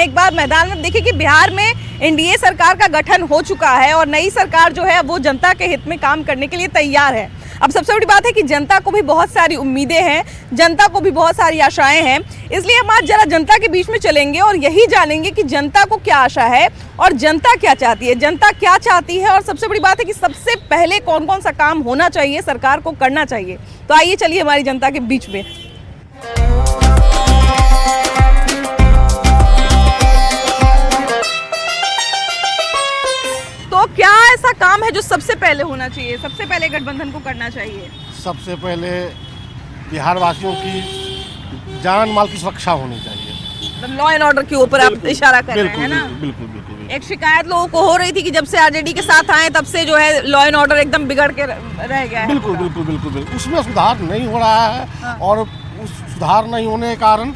एक बार मैदान में। देखिए कि बिहार में एनडीए सरकार का गठन हो चुका है और नई सरकार जो है वो जनता के हित में काम करने के लिए तैयार है। अब सबसे बड़ी बात है कि जनता को भी बहुत सारी उम्मीदें हैं, जनता को भी बहुत सारी आशाएं हैं, इसलिए हम आज जरा जनता के बीच में चलेंगे और यही जानेंगे कि जनता को क्या आशा है और जनता क्या चाहती है, जनता क्या चाहती है और सबसे बड़ी बात है कि सबसे पहले कौन कौन सा काम होना चाहिए, सरकार को करना चाहिए। तो आइए चलिए हमारी जनता के बीच में। तो क्या ऐसा काम है जो सबसे पहले होना चाहिए, सबसे पहले गठबंधन को करना चाहिए? सबसे पहले बिहार वासियों की जान माल की सुरक्षा होनी चाहिए। लॉ एंड ऑर्डर के ऊपर आप इशारा कर रहे हैं ना? बिल्कुल बिल्कुल। एक शिकायत लोगों को हो रही थी कि जब से आरजेडी के साथ आए तब से जो है लॉ एंड ऑर्डर एकदम बिगड़ के रह गया है। बिल्कुल बिल्कुल बिल्कुल बिल्कुल उसमें सुधार नहीं हो रहा है। हाँ। और उस सुधार नहीं होने के कारण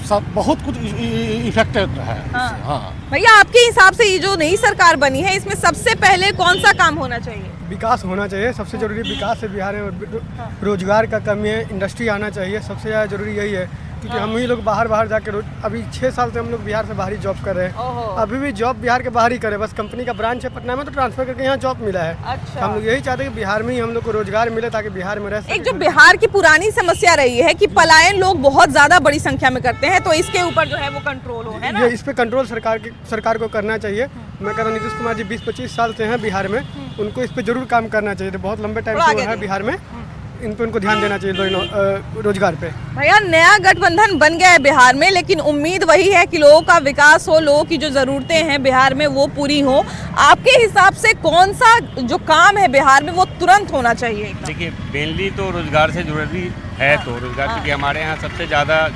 सब बहुत कुछ इफेक्टेड है। हाँ। भैया आपके हिसाब से ये जो नई सरकार बनी है इसमें सबसे पहले कौन सा काम होना चाहिए? विकास होना चाहिए। सबसे जरूरी विकास है बिहार में। रोजगार का कमी है, इंडस्ट्री आना चाहिए। सबसे ज़्यादा जरूरी यही है क्योंकि हम ही लोग बाहर जाके अभी 6 साल से हम लोग बिहार से बाहर ही जॉब कर रहे हैं। अभी भी जॉब बिहार के बाहर ही करें, बस कंपनी का ब्रांच है पटना में तो ट्रांसफर करके यहाँ जॉब मिला है। अच्छा। हम लोग यही चाहते हैं कि बिहार में ही हम लोग को रोजगार मिले ताकि बिहार में रह सके। एक जो बिहार की पुरानी समस्या रही है कि पलायन लोग बहुत ज्यादा बड़ी संख्या में करते हैं, तो इसके ऊपर जो है वो कंट्रोल हो, है ना? ये इस पे कंट्रोल सरकार को करना चाहिए। मैं कह रहा हूँ नीतीश कुमार जी 20-25 साल से हैं बिहार में, उनको इस पे जरूर काम करना चाहिए। तो बहुत लंबे टाइम से वो है बिहार में, इन पे उनको ध्यान देना चाहिए रोजगार पे। भैया नया गठबंधन बन गया है बिहार में, लेकिन उम्मीद वही है कि लोगों का विकास हो, लोगों की जो जरूरतें हैं बिहार में वो पूरी हो। आपके हिसाब से कौन सा जो काम है बिहार में वो तुरंत होना चाहिए? देखिए मेनली तो रोजगार से जुड़ी है। तो रोजगार क्योंकि हमारे यहाँ सबसे ज़्यादा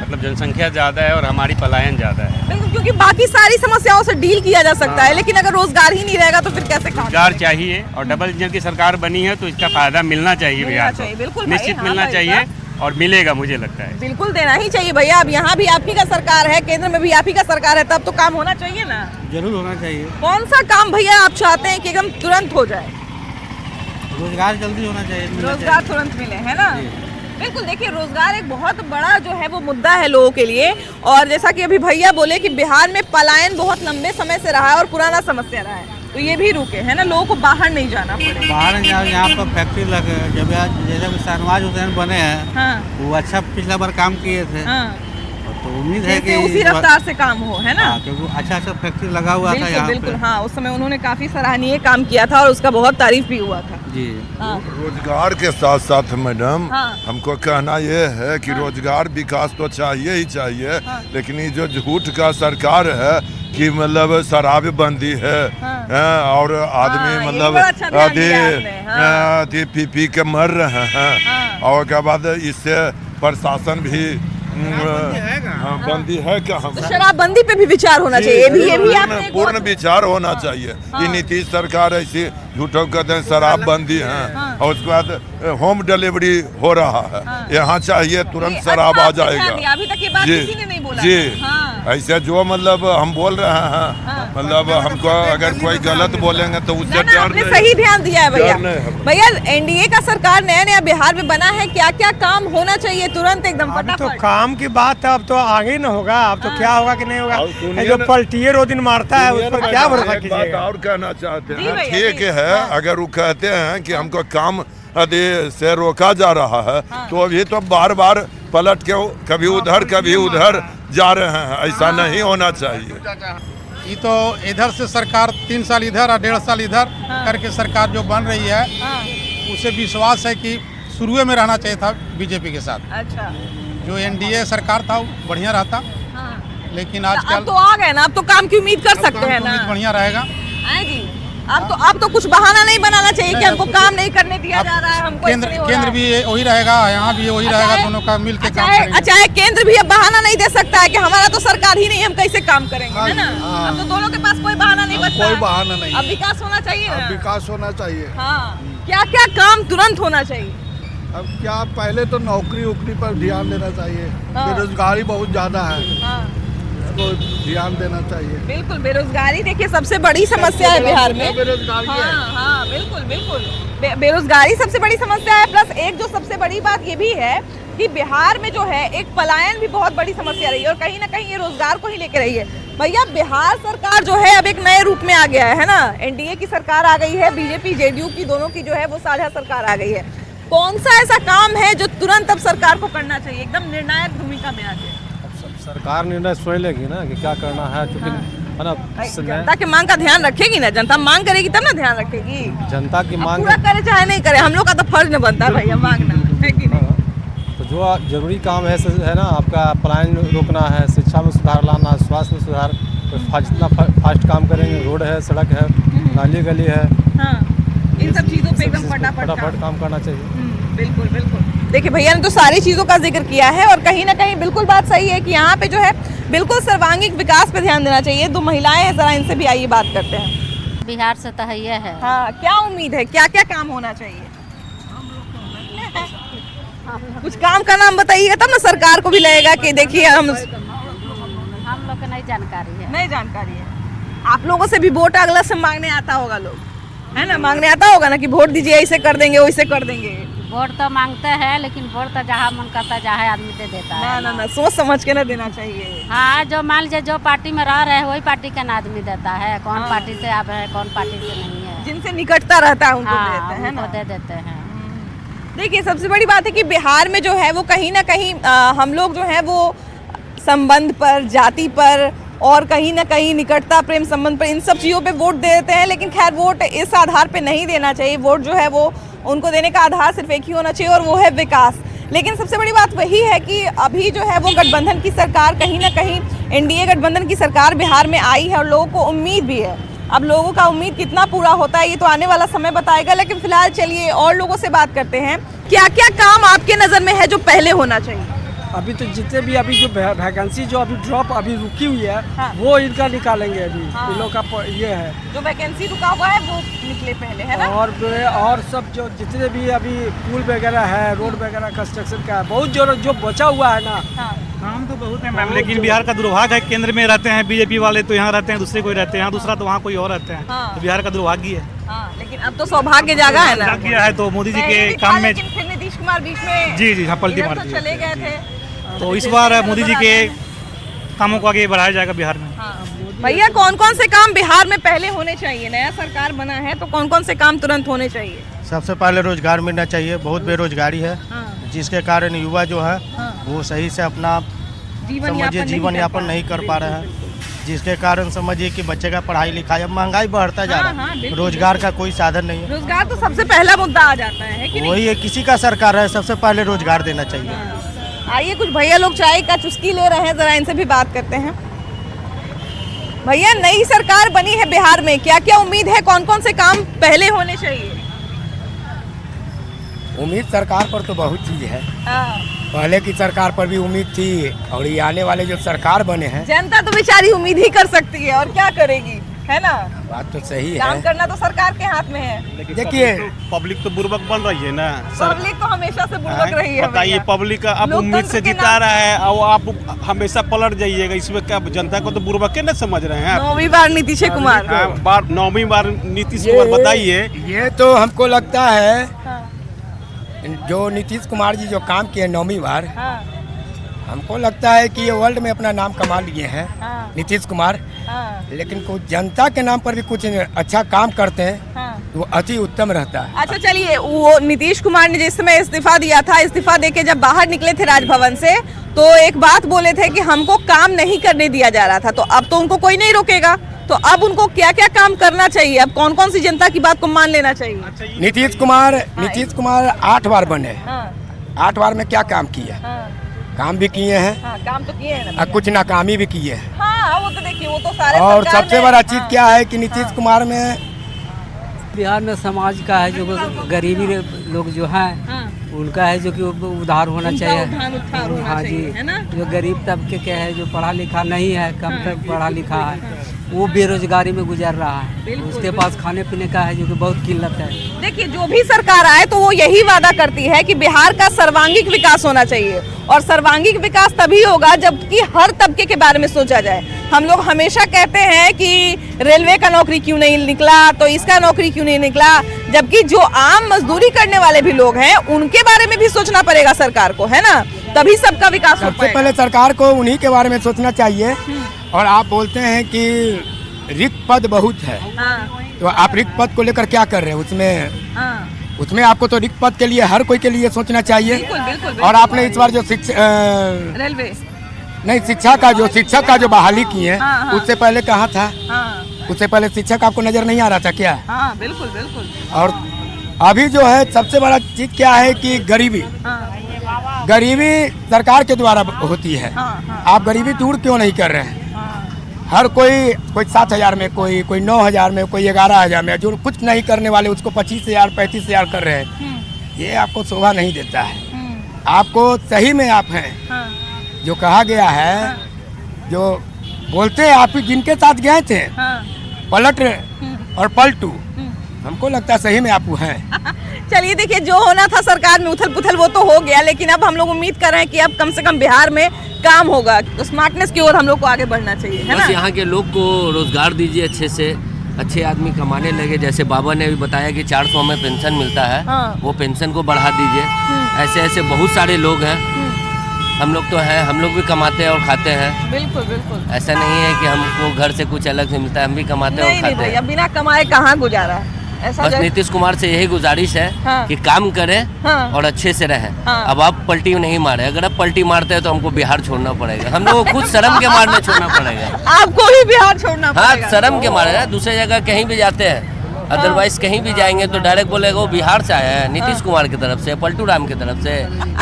मतलब जनसंख्या ज़्यादा है और हमारी पलायन ज़्यादा है। बिल्कुल, क्योंकि बाकी सारी समस्याओं से डील किया जा सकता है, लेकिन अगर रोजगार ही नहीं रहेगा तो फिर कैसे काम? रोजगार चाहिए और डबल इंजन की सरकार बनी है तो इसका फायदा मिलना चाहिए बिहार को, निश्चित मिलना चाहिए और मिलेगा मुझे लगता है। बिल्कुल देना ही चाहिए भैया। अब यहाँ भी आप ही का सरकार है, केंद्र में भी आप ही का सरकार है, तब तो काम होना चाहिए ना? जरूर होना चाहिए। कौन सा काम भैया आप चाहते हैं कि एकदम तुरंत हो जाए? रोजगार जल्दी होना चाहिए। रोजगार तुरंत मिले, है ना? बिल्कुल। देखिए रोजगार एक बहुत बड़ा जो है वो मुद्दा है लोगों के लिए, और जैसा कि अभी भैया बोले कि बिहार में पलायन बहुत लंबे समय से रहा है और पुराना समस्या रहा है, तो ये भी रुके, है ना? लोगों को बाहर नहीं जाना पड़े। बाहर यहाँ पर फैक्ट्री लगे, जब जैसे शाहनवाज हुसैन बने हैं। हाँ। वो अच्छा पिछला बार काम किए थे। हाँ। तो उम्मीद है कि उसी रफ्तार से काम हो, है ना? क्योंकि अच्छा फैक्ट्री लगा हुआ था यहाँ बिल्कुल। पे। हाँ, उस समय उन्होंने काफी सराहनीय काम किया था और उसका बहुत तारीफ भी हुआ था जी। हाँ। रोजगार के साथ साथ मैडम हाँ। हमको कहना ये है कि रोजगार विकास तो चाहिए ही चाहिए। हाँ। लेकिन ये जो झूठ का सरकार है कि मतलब शराबबंदी है, और आदमी हाँ, मतलब ये बड़ा अच्छा ध्यान दिया आपने। हाँ। पी के मर रहे हैं। हाँ। और के बाद इससे प्रशासन भी बंदी है क्या? हम तो शराबबंदी पे भी विचार होना चाहिए। ये भी आपने पूर्ण विचार होना चाहिए कि नीतीश सरकार ऐसी झूठों कहते हैं शराबबंदी है और उसके बाद होम डिलीवरी हो रहा है। यहाँ चाहिए तुरंत शराब आ जाएगा। अभी तक ये बात किसी ने नहीं बोला। जी। ऐसे जो मतलब हम बोल रहे हैं, मतलब हमको अगर कोई गलत बोलेंगे तो उससे डर आपने सही ध्यान दिया है भैया। भैया एनडीए का सरकार नया बिहार में बना है, क्या क्या काम होना चाहिए तुरंत एकदम अभी तो फटाफट? काम की बात है, अब तो आगे न होगा। अब तो क्या होगा कि नहीं होगा। जो पलटिए रो दिन मारता है उस पर क्या भरोसा कीजिएगा। और कहना चाहते जी हैं, भैया, ठीक जी। है अगर वो कहते हैं कि हमको काम यदि से रोका जा रहा है तो अभी तो बार बार पलट के कभी उधर कभी उधर जा रहे हैं। ऐसा नहीं होना चाहिए। ये तो इधर से सरकार 3 साल इधर और 1.5 साल इधर करके सरकार जो बन रही है, उसे विश्वास है कि शुरू में रहना चाहिए था बीजेपी के साथ। अच्छा। जो एनडीए सरकार था वो बढ़िया रहता, लेकिन आजकल अब तो आ गए ना, अब तो काम की उम्मीद कर सकते हैं ना? बढ़िया रहेगा। आए जी। अब तो कुछ बहाना नहीं बनाना चाहिए कि हमको काम नहीं करने दिया जा रहा है, हमको केंद्र भी वही रहेगा, यहाँ भी वही रहेगा, दोनों का मिल के काम करेंगे। अच्छा है, केंद्र भी अब बहाना नहीं दे सकता है कि हमारा तो सरकार ही नहीं, हम कैसे काम करेंगे, है ना? अब तो दोनों के पास कोई बहाना नहीं बचता। कोई बहाना नहीं। अब विकास होना चाहिए ना? विकास होना चाहिए। हाँ। क्या क्या काम तुरंत होना चाहिए? अब क्या, पहले तो नौकरी उकरी पर ध्यान देना चाहिए। बेरोजगारी बहुत ज्यादा है, तो ध्यान देना चाहिए। बिल्कुल, बेरोजगारी देखिए सबसे बड़ी समस्या है बिहार में। बेरोजगारी है। हाँ बिल्कुल बिल्कुल, बेरोजगारी सबसे बड़ी समस्या है। प्लस एक जो सबसे बड़ी बात ये भी है कि बिहार में जो है एक पलायन भी बहुत बड़ी समस्या रही है और कहीं ना कहीं ये रोजगार को ही लेकर रही है। भैया बिहार सरकार जो है अब एक नए रूप में आ गया है ना, एनडीए की सरकार आ गई है, बीजेपी जेडीयू की दोनों की जो है वो साझा सरकार आ गई है। कौन सा ऐसा काम है जो तुरंत अब सरकार को करना चाहिए, एकदम निर्णायक भूमिका में आके? सरकार निर्णय स्वयं लेगी ना कि क्या करना है, क्योंकि है ना जनता की मांग का ध्यान रखेगी ना, जनता मांग करेगी तब ना ध्यान रखेगी। जनता की मांग पूरा करे चाहे नहीं करे, हम लोग का तो फर्ज न बनता है भैया मांगना, है कि नहीं? तो जो जरूरी काम है ना, आपका पलायन रोकना है, शिक्षा में सुधार लाना, स्वास्थ्य में सुधार, जितना फास्ट काम करेंगे, रोड है, सड़क है, नाली गली है, इन सब चीजों पे एकदम फटाफट काम करना चाहिए। बिल्कुल बिल्कुल। देखिए भैया ने तो सारी चीज़ों का जिक्र किया है और कहीं ना कहीं बिल्कुल बात सही है कि यहाँ पे जो है बिल्कुल सर्वांगीण विकास पे ध्यान देना चाहिए। दो महिलाएं हैं, जरा इनसे भी आइए बात करते हैं। बिहार से तो है ये है। हाँ, क्या उम्मीद है, क्या क्या काम होना चाहिए? कुछ काम का नाम बताइएगा तब ना सरकार को भी लगेगा कि देखिए हम लोग को नहीं जानकारी है। नहीं जानकारी है। आप लोगों से भी वोट अगला से मांगने आता होगा लोग, है ना, मांगने आता होगा ना कि वोट दीजिए, ऐसे कर देंगे वैसे कर देंगे। वोट तो मांगते हैं लेकिन वोट तो जहाँ मन करता है जहाँ आदमी दे देता है। ना सोच समझ के ना देना चाहिए। हाँ, जो मान लीजिए जो पार्टी में रह रहे हैं वही पार्टी का आदमी देता है, कौन पार्टी से आप है कौन पार्टी से नहीं है, जिनसे निकटता रहता है उनको देते हैं ना, दे देते हैं। देखिए सबसे बड़ी बात है कि बिहार में जो है वो कहीं ना कहीं हम लोग जो है वो संबंध पर, जाति पर और कहीं ना कहीं निकटता, प्रेम संबंध पर, इन सब चीज़ों पे वोट दे देते हैं। लेकिन खैर वोट इस आधार पे नहीं देना चाहिए। वोट जो है वो उनको देने का आधार सिर्फ एक ही होना चाहिए और वो है विकास। लेकिन सबसे बड़ी बात वही है कि अभी जो है वो गठबंधन की सरकार, कहीं ना कहीं एनडीए गठबंधन की सरकार बिहार में आई है और लोगों को उम्मीद भी है। अब लोगों का उम्मीद कितना पूरा होता है ये तो आने वाला समय बताएगा। लेकिन फिलहाल चलिए और लोगों से बात करते हैं। क्या क्या काम आपके नज़र में है जो पहले होना चाहिए? अभी तो जितने भी अभी जो वैकेंसी जो अभी ड्रॉप अभी रुकी हुई है, वो इनका निकालेंगे अभी। इन लोग का ये है जो वैकेंसी रुका हुआ है वो निकले पहले, है ना। और सब जो जितने भी अभी पुल वगैरह है, रोड वगैरह कंस्ट्रक्शन का है, बहुत जो बचा हुआ है ना, काम तो बहुत है मैम। लेकिन बिहार का दुर्भाग्य है, केंद्र में रहते हैं बीजेपी वाले तो यहाँ रहते हैं, दूसरे कोई रहते हैं यहाँ, दूसरा तो वहाँ कोई और रहते हैं। तो बिहार का दुर्भाग्य है। लेकिन अब तो सौभाग्य जागा है ना, किया है तो मोदी जी के काम में। फिर नीतीश कुमार बीच में जी हाँ पलटी मार दी, चले गए थे। तो इस बार मोदी जी के कामों को आगे बढ़ाया जाएगा बिहार में। भैया कौन कौन से काम बिहार में पहले होने चाहिए? नया सरकार बना है तो कौन कौन से काम तुरंत होने चाहिए? सबसे पहले रोजगार मिलना चाहिए। बहुत बेरोजगारी है, जिसके कारण युवा जो है वो सही से अपना समझिए जीवन यापन नहीं कर पा रहे हैं, जिसके कारण समझिए कि बच्चे का पढ़ाई लिखाई, अब महंगाई बढ़ता जा रहा है, रोजगार का कोई साधन नहीं है। रोजगार तो सबसे पहला मुद्दा आ जाता है कि नहीं? वही है, किसी का सरकार है, सबसे पहले रोजगार देना चाहिए। आइए कुछ भैया लोग चाय का चुस्की ले रहे हैं, जरा इनसे भी बात करते हैं। भैया नई सरकार बनी है बिहार में, क्या क्या उम्मीद है, कौन कौन से काम पहले होने चाहिए? उम्मीद सरकार पर तो बहुत चीज है। पहले की सरकार पर भी उम्मीद थी और ये आने वाले जो सरकार बने हैं, जनता तो बेचारी उम्मीद ही कर सकती है और क्या करेगी, है ना। बात तो सही है, काम करना तो सरकार के हाथ में है। देखिए पब्लिक तो बुर्बक बन रही है ना, पब्लिक तो हमेशा से बुर्बक रही है। बताइए पब्लिक का आप उम्मीद से जिता रहा है और आप हमेशा पलट जाइएगा, इसमें क्या जनता को तो बुर्बक के न समझ रहे हैं? 9वीं बार नीतीश कुमार, 9वीं बार नीतीश कुमार, बताइए। ये तो हमको लगता है जो नीतीश कुमार जी जो काम किए 9वीं बार, हमको लगता है कि ये वर्ल्ड में अपना नाम कमा लिए हैं नीतीश कुमार। लेकिन कुछ जनता के नाम पर भी कुछ अच्छा काम करते हैं तो वो अति उत्तम रहता है। अच्छा चलिए, वो नीतीश कुमार ने जिस समय इस्तीफा दिया था, इस्तीफा देके जब बाहर निकले थे राजभवन से तो एक बात बोले थे कि हमको काम नहीं करने दिया जा रहा था। तो अब तो उनको कोई नहीं रोकेगा, तो अब उनको क्या क्या काम करना चाहिए, अब कौन कौन सी जनता की बात को मान लेना चाहिए? नीतीश कुमार 8 बार बने, 8 बार में क्या काम किए? काम भी किए हैं, काम तो किए हैं ना, कुछ नाकामी भी किए हैं। वो तो देखिए वो तो सारे। और सबसे बड़ा चीज क्या है कि नीतीश कुमार में बिहार में समाज का है जो गरीबी लोग जो हैं उनका है जो कि उधार होना चाहिए। हाँ जी, जो गरीब तबके के है, जो पढ़ा लिखा नहीं है, कम तक पढ़ा लिखा है, वो बेरोजगारी में गुजर रहा है, उसके पास खाने पीने का है जो कि बहुत किल्लत है। देखिए जो भी सरकार आए तो वो यही वादा करती है कि बिहार का सर्वांगीण विकास होना चाहिए और सर्वांगीण विकास तभी होगा जबकि हर तबके के बारे में सोचा जाए। हम लोग हमेशा कहते हैं कि रेलवे का नौकरी क्यों नहीं निकला, तो इसका नौकरी क्यों नहीं निकला, जबकि जो आम मजदूरी करने वाले भी लोग हैं उनके बारे में भी सोचना पड़ेगा सरकार को, है ना, तभी सबका विकास हो सबसे पाएगा। पहले सरकार को उन्हीं के बारे में सोचना चाहिए। और आप बोलते हैं कि रिक्त पद बहुत है, तो आप रिक्त पद को लेकर क्या कर रहे हैं? उसमें आपको तो रिक्त पद के लिए हर कोई के लिए सोचना चाहिए। बिल्कुल, बिल्कुल, और आपने इस बार जो रेलवे नहीं शिक्षक का जो बहाली किए उससे पहले कहाँ था? उससे पहले शिक्षक आपको नजर नहीं आ रहा था क्या? हाँ, बिल्कुल बिल्कुल। और अभी जो है सबसे बड़ा चीज क्या है कि गरीबी सरकार के द्वारा होती है। आप गरीबी दूर क्यों नहीं कर रहे हैं? हर कोई 7,000 में, कोई 9,000 में, कोई 11,000 में, जो कुछ नहीं करने वाले उसको 25,000 35,000 कर रहे हैं। ये आपको शोभा नहीं देता है। आपको सही में आप हैं जो कहा गया है, जो बोलते हैं आप ही जिनके साथ गए थे पलट और पलटू, हमको लगता है सही में आप हैं। चलिए देखिए, जो होना था सरकार में उथल पुथल वो तो हो गया, लेकिन अब हम लोग उम्मीद कर रहे हैं कि अब कम से कम बिहार में काम होगा, तो स्मार्टनेस की ओर हम लोग को आगे बढ़ना चाहिए, है ना? बस यहाँ के लोग को रोजगार दीजिए अच्छे से, अच्छे आदमी कमाने लगे। जैसे बाबा ने भी बताया कि 400 में पेंशन मिलता है, वो पेंशन को बढ़ा दीजिए। ऐसे ऐसे बहुत सारे लोग हैं, हम लोग तो हैं, हम लोग भी कमाते हैं और खाते हैं। बिल्कुल बिल्कुल, ऐसा नहीं है कि हमको घर से कुछ अलग से मिलता है, हम भी कमाते हैं और खाते हैं। बिना कमाए कहाँ गुजारा है? ऐसा बस नीतीश कुमार से यही गुजारिश है कि काम करें और अच्छे से रहें। अब आप पलटी नहीं मारे, अगर आप पलटी मारते हैं तो हमको बिहार छोड़ना पड़ेगा, हम लोगों को खुद शर्म के मारने छोड़ना पड़ेगा। आपको भी बिहार छोड़ना पड़ेगा? हाँ, शर्म के मारे दूसरी जगह कहीं भी जाते हैं, अदरवाइज कहीं भी जाएंगे तो डायरेक्ट बोलेगा वो बिहार से आया है, नीतीश कुमार की तरफ से, पलटू राम की तरफ से।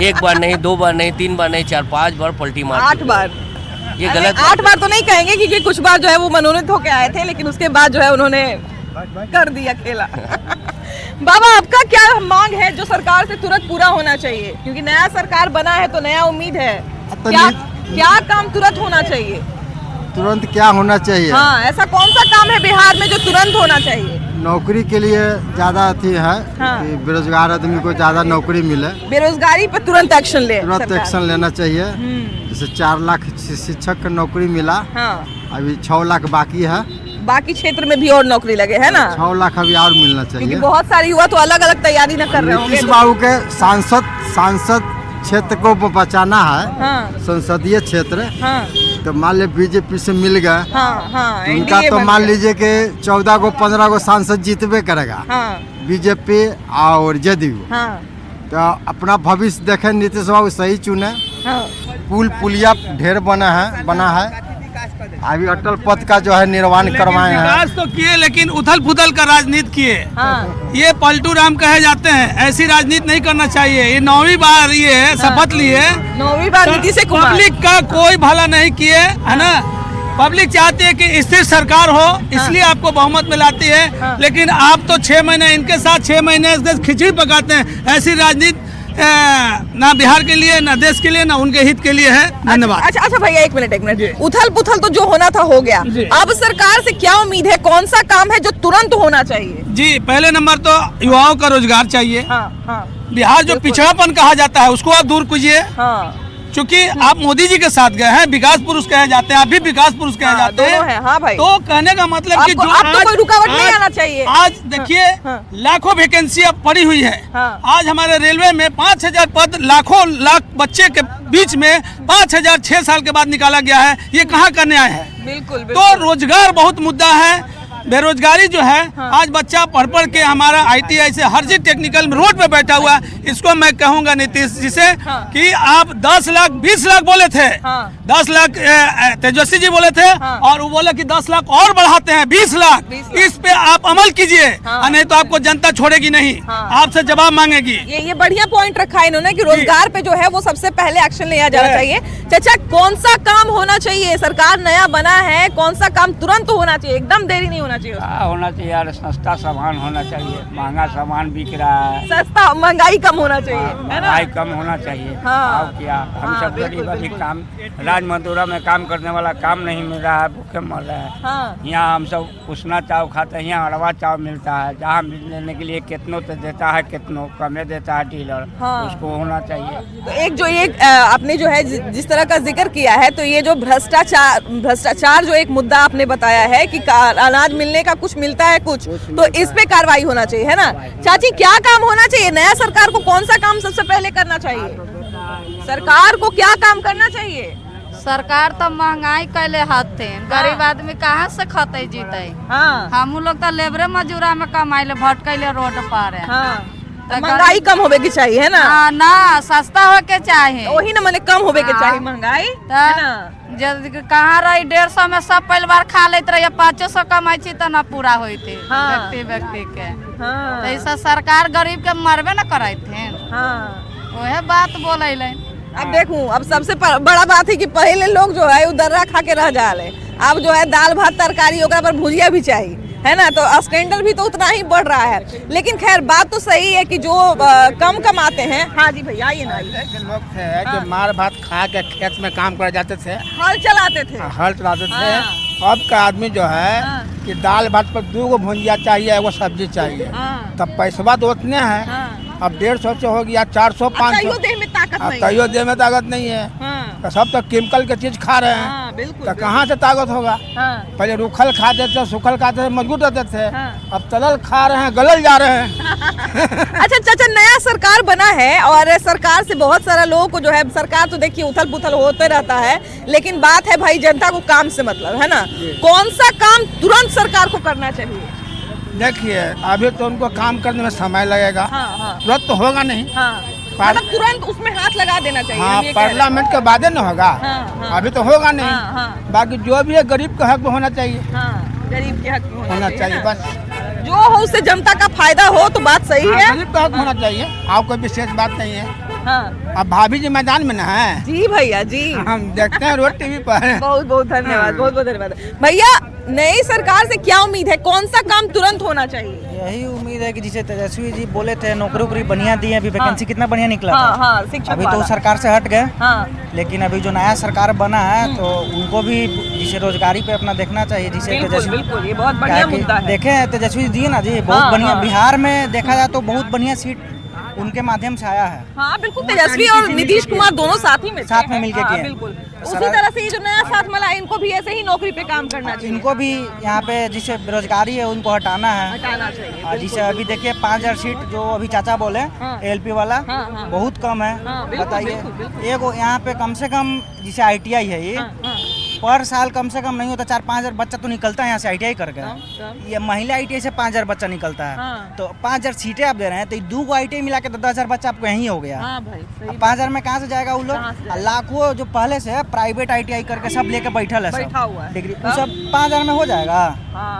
1 बार नहीं, 2 बार नहीं, 3 बार नहीं, 4-5 बार पलटी मार, 8 बार। ये गलत। 8 बार तो नहीं कहेंगे क्योंकि कुछ बार जो है वो मनोनीत होके आए थे, लेकिन उसके बाद जो है उन्होंने कर दिया खेला। बाबा, आपका क्या मांग है जो सरकार से तुरंत पूरा होना चाहिए? क्योंकि नया सरकार बना है तो नया उम्मीद है, क्या काम तुरंत होना चाहिए? तुरंत क्या होना चाहिए? हाँ, ऐसा कौन सा काम है बिहार में जो तुरंत होना चाहिए? नौकरी के लिए ज्यादा अथी है कि बेरोजगार आदमी को ज्यादा नौकरी मिले। बेरोजगारी पर तुरंत एक्शन लेना चाहिए। जैसे 4 लाख शिक्षक का नौकरी मिला, अभी 6 लाख बाकी है। बाकी क्षेत्र में भी और नौकरी लगे, है ना? 6 लाख अभी और मिलना चाहिए, क्योंकि बहुत सारे युवा तो अलग अलग तैयारी न कर रहे होंगे। नीतीश बाबू के सांसद क्षेत्र को बचाना है, संसदीय क्षेत्र, तो मान लीजिए बीजेपी से मिल गए, उनका तो मान लीजिए कि 14 को 15 को सांसद जीतबे करेगा बीजेपी और जदयू। तो अपना भविष्य देखे, नीतीश बाबू सही चुने। पुलिया ढेर बना है, अभी अटल पथ का जो है निर्माण करवाए हैं। विकास तो किए लेकिन उथल पुथल का राजनीति किए। ये पलटू राम कहे जाते हैं, ऐसी राजनीति नहीं करना चाहिए। ये 9वीं बार ये शपथ लिए, 9वीं बार नीतीश कुमार। पब्लिक का कोई भला नहीं किए, है ना? पब्लिक चाहती है कि स्थिर सरकार हो, इसलिए आपको बहुमत मिलाती है। लेकिन आप तो 6 महीने इनके साथ 6 महीने खिचड़ी पकाते हैं। ऐसी राजनीति ना बिहार के लिए, ना देश के लिए, ना उनके हित के लिए है। धन्यवाद। अच्छा भैया, एक मिनट। उथल पुथल तो जो होना था हो गया, अब सरकार से क्या उम्मीद है? कौन सा काम है जो तुरंत होना चाहिए? जी, पहले नंबर तो युवाओं का रोजगार चाहिए। बिहार जो पिछड़ापन कहा जाता है उसको आप दूर कीजिए। क्योंकि आप मोदी जी के साथ गए हैं, विकास पुरुष कहे जाते हैं, आप भी विकास पुरुष कहे जाते हैं। हाँ भाई। तो कहने का मतलब कि जो आपको कोई रुकावट नहीं आना चाहिए। आज देखिए, लाखों वैकेंसी अब पड़ी हुई है। आज हमारे रेलवे में 5,000 पद लाख बच्चे के बीच में 5,000 6 साल के बाद निकाला गया है। ये कहाँ करने आए हैं? बिल्कुल। तो रोजगार बहुत मुद्दा है। बेरोजगारी जो है, आज बच्चा पढ़ के हमारा ITI से हर चीज टेक्निकल रोड पे बैठा हुआ है। इसको मैं कहूंगा नीतीश जी से कि आप 10 लाख 20 लाख बोले थे, 10 लाख तेजस्वी जी बोले थे, और वो बोले कि 10 लाख और बढ़ाते हैं 20 लाख। इस पे आप अमल कीजिए, नहीं तो आपको जनता छोड़ेगी नहीं, आपसे जवाब मांगेगी। ये बढ़िया पॉइंट रखा है इन्होंने कि रोजगार पे जो है वो सबसे पहले एक्शन लिया जाना चाहिए। चाचा, कौन सा काम होना चाहिए? सरकार नया बना है, कौन सा काम तुरंत होना चाहिए, एकदम देरी नहीं होना चाहिए? होना चाहिए यार, सस्ता सामान होना चाहिए। महंगा सामान बिक रहा है। सस्ता, महंगाई कम होना चाहिए, है ना? महंगाई कम होना चाहिए। और क्या, हम सब गरीब आदमी काम, राज मजदूरा में काम करने वाला काम नहीं मिल रहा है, भूखे मर रहे हैं। यहाँ हम सब उसना चाव खाते हैं, यहाँ अरवा चाव मिलता है। जहाँ लेने के लिए कितनों तो देता है, कितनों कमे देता है डीलर, उसको होना चाहिए। तो एक जो ये आपने जो है जिस तरह का जिक्र किया है, तो ये जो भ्रष्टाचार जो एक मुद्दा आपने बताया है कि अनाज मिलने का, कुछ मिलता है कुछ, तो इस पे कार्रवाई होना चाहिए, है ना। चाची, क्या काम होना चाहिए? नया सरकार को कौन सा काम सबसे पहले करना चाहिए? सरकार को क्या काम करना चाहिए? सरकार तो महंगाई कैले हथिन, गरीब आदमी कहाँ से खते जीते। हम लोग तो लेबरे मजूरा में कमाइले, भटकैले रोड पर है। तो महंगाई कम होवे के चाहिए, है ना। ना सस्ता हो के चाहिए, वही ना, मैंने कम होवे के चाहिए महंगाई, कहाँ रही 150 में सब परिवार खा लेते रहे, 500 कमाई थी तो न पूरा होते व्यक्ति के। तो ऐसा सरकार गरीब के मरबे न करे थे, वह बात बोले। अब देखूं, अब सबसे बड़ा बात है कि पहले लोग जो है उदर्रा खा के रह जा रहे, अब जो है दाल भात तरकारी ओकरा पर भुजिया भी चाहिए, है ना। तो स्टैंडर्ड भी तो उतना ही बढ़ रहा है। लेकिन खैर बात तो सही है कि जो कम कमाते हैं। हाँ जी भैया, आइए ना। लोग थे जो मार भात खा के खेत में काम कर जाते थे, हल चलाते थे। अब का आदमी जो है कि दाल भात पर 2 भुजिया चाहिए, एगो सब्जी चाहिए, तब पैसा तो उतने हैं। अब 150 से हो गया 400 500, देह में ताकत नहीं, तैयो देह में ताकत नहीं है। तो सब तो केमिकल के चीज खा रहे हैं, तो कहाँ से ताकत होगा। पहले रूखल खाते थे, सूखल खाते थे, मजबूत होते थे। अब तलल खा रहे हैं, गलल जा रहे हैं। अच्छा चाचा, नया सरकार बना है और सरकार से बहुत सारा लोगों को जो है, सरकार तो देखिए उथल पुथल होते रहता है, लेकिन बात है भाई जनता को काम से मतलब, है ना। कौन सा काम तुरंत सरकार को करना चाहिए? देखिए, अभी तो उनको काम करने में समय लगेगा, तुरंत तो होगा नहीं। मतलब तुरंत उसमें हाथ लगा देना चाहिए। हाँ, पार्लियामेंट के बाद न होगा। अभी तो होगा नहीं। बाकी जो भी है गरीब के हक में होना चाहिए। गरीब के हक में होना चाहिए, बस जो हो उससे जनता का फायदा हो, तो बात सही है। गरीब का हक होना चाहिए, आप कोई विशेष बात नहीं है। अब भाभी जी मैदान में ना है। जी भैया जी, हम देखते हैं रोज टीवी पर। बहुत बहुत धन्यवाद, बहुत बहुत धन्यवाद भैया। नई सरकार से क्या उम्मीद है? कौन सा काम तुरंत होना चाहिए? यही उम्मीद है कि जिसे तेजस्वी जी बोले थे नौकरी वोकरी बढ़िया दी है, अभी वैकेंसी कितना बढ़िया निकला था। अभी तो सरकार से हट गए, लेकिन अभी जो नया सरकार बना है तो उनको भी जिसे रोजगारी पे अपना देखना चाहिए। जिसे तेजस्वी, ये बहुत बढ़िया मुद्दा है। देखे तेजस्वी जी ना जी, बहुत बढ़िया। बिहार में देखा जाए तो बहुत बढ़िया सीट उनके माध्यम से आया है। हाँ बिल्कुल, तेजस्वी और नीतीश कुमार दोनों साथ में मिलके किए। बिल्कुल उसी तरह से ये जो नया साथ मिला, इनको भी ऐसे ही नौकरी पे काम करना चाहिए। इनको भी यहाँ पे जिसे बेरोजगारी है उनको हटाना चाहिए। जिसे अभी देखिए 5000 सीट जो अभी चाचा बोले एलपी वाला, बहुत कम है। बताइए, एक यहाँ पे कम से कम जिसे ITI है, ये पर साल कम से कम नहीं होता 4-5 हजार बच्चा तो निकलता है यहाँ से ITI करके। ये महिला ITI से 5000 बच्चा निकलता है। तो 5000 सीटें आप दे रहे हैं, तो 2 ITI मिला के 10,000 बच्चा आपको यहीं हो गया। 5000 में कहाँ से जाएगा वो लोग? लाखों जो पहले से प्राइवेट ITI करके सब लेके बैठल है, बैठा हुआ है डिग्री, वो सब 5000 में हो जाएगा।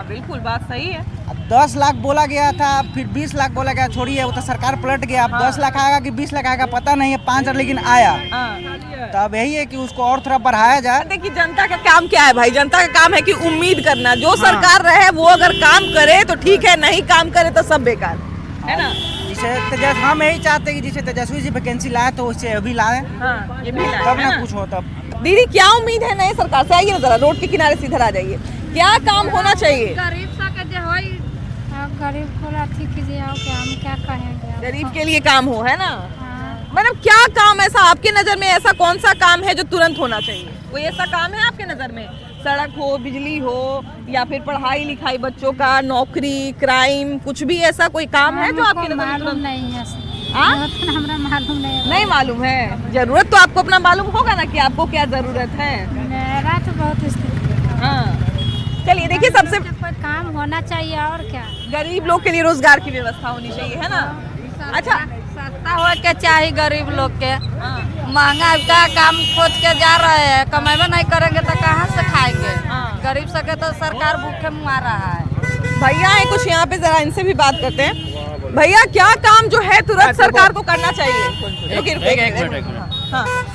बिल्कुल बात सही है। 10 लाख बोला गया था, फिर 20 लाख बोला गया, छोड़िए वो तो सरकार पलट गया। अब 10 लाख आएगा कि 20 लाख आएगा पता नहीं है, 5000 लेकिन आया। तो अब यही है कि उसको और थोड़ा बढ़ाया जाए। देखिए जनता का काम क्या है भाई? जनता का काम है कि उम्मीद करना, जो सरकार रहे वो अगर काम करे तो ठीक है, नहीं काम करे तो सब बेकार, है ना। जिसे हम यही चाहते हैं कि जिसे तेजस्वी जी वैकेंसी लाए तो उससे अभी लाए, ये भी लाए, तब ना कुछ हो। तब दीदी क्या उम्मीद है नए सरकार से? आइए ना जरा रोड के किनारे सीधे आ जाइए। क्या काम होना चाहिए? गरीब को अथी कीजिए, हम क्या कहेंगे? गरीब के लिए काम हो, है ना। मतलब क्या काम ऐसा आपके नजर में, ऐसा कौन सा काम है जो तुरंत होना चाहिए? कोई ऐसा काम है आपके नजर में? सड़क हो, बिजली हो, या फिर पढ़ाई लिखाई बच्चों का, नौकरी, क्राइम, कुछ भी ऐसा कोई काम है जो आपके नजर में तुरंत? नहीं है, हमरा मालूम नहीं मालूम है। जरूरत तो आपको अपना मालूम होगा ना कि आपको क्या जरूरत है। मेरा तो बहुत चलिए देखिए, सबसे काम होना चाहिए और क्या, गरीब लोग के लिए रोजगार की व्यवस्था होनी चाहिए, है ना। अच्छा, सस्ता हो के चाहिए गरीब लोग के। महंगा का काम खोज के जा रहे हैं, कमेबे नहीं करेंगे तो कहाँ से खाएंगे? गरीब सके तो सरकार भूखे मार रहा है। भैया है कुछ यहाँ पे, जरा इनसे भी बात करते हैं। भैया क्या काम जो है तुरंत सरकार को करना चाहिए?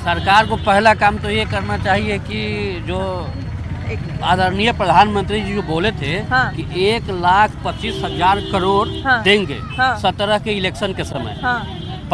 सरकार को पहला काम तो ये करना चाहिए कि जो आदरणीय प्रधानमंत्री जी जो बोले थे कि 1,25,000 करोड़ देंगे 17 के इलेक्शन के समय,